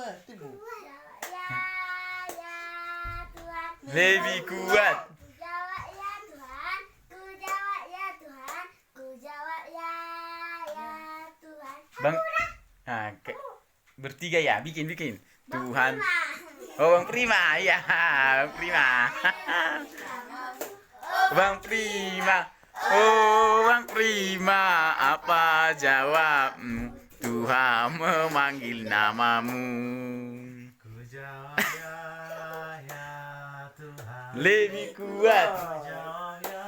ngerti, Bu. Lebih kuat. Ku jawab ya Tuhan, ku jawab ya Tuhan, ku jawab ya Tuhan. Bang, nah, bertiga ya, bikin. Tuhan. Oh, Bang Prima, ya, Bang Prima. Bang Prima. Oh, Bang Prima, apa jawabmu? Tuhan memanggil namamu. Ku jawab ya Tuhan. Lebih kuat. Ku jawab ya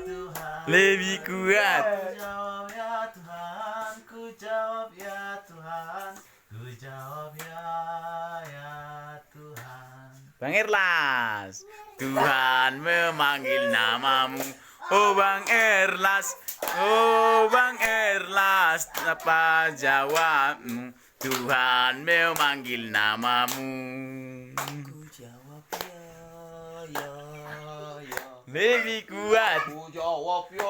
Tuhan. Lebih kuat. Ku jawab ya Tuhan. Ku jawab ya Tuhan. Ku jawab ya Tuhan. Bang Erlas, Tuhan memanggil namamu. Oh Bang Erlas, apa jawabmu? Tuhan memanggil namamu. Ku jawab ya. Lebih kuat. Ku jawab ya.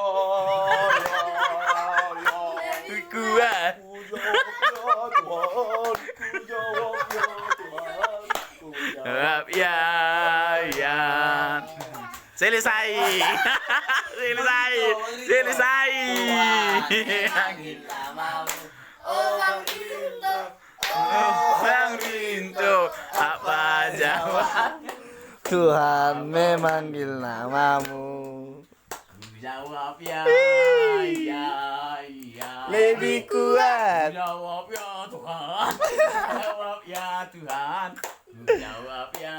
Lebih kuat. Ku jawab ya Tuhan. Ku jawab ya Tuhan. Ku jawab. Ya. Selesai. Selesai. Bang Rinto, apa jawab? Tuhan memanggil namamu. Ku jawab ya. Lebih kuat. Jawab ya Tuhan. Jawab ya Tuhan. Jawab ya.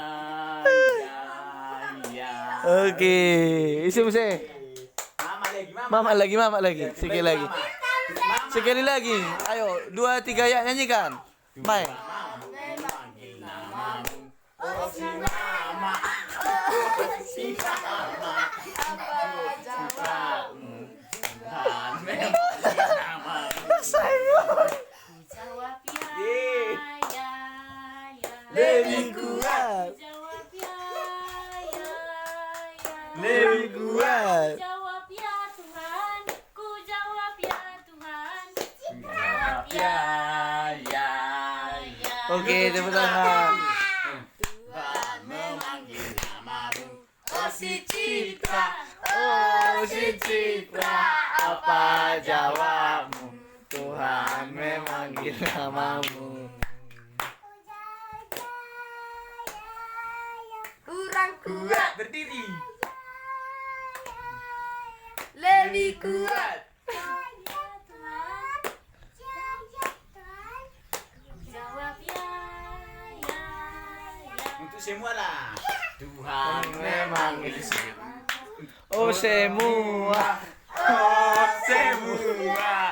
Oke, isi. Mama lagi. Mama lagi. Sekali lagi. Ayo, 2, 3 ya nyanyikan. Main. Memanggil namamu. Oh si mama. Apa jawabmu? Tuhan memanggil namamu. Ku jawab ya. Lebih kuat. Jawab ya. Lebih kuat. Jawab ya Tuhan, ku jawab ya Tuhan. Jawab ya. Oke, tepuk tangan. Tuhan memanggil namamu. Oh si Citra. Oh, si Citra, apa jawabmu? Tuhan memanggil namamu. Kurang Kuat berdiri. lebih Kuat. Jawab ya. Untuk semua lah. Tuhan memanggil semua. Oh, semua. Oh semua.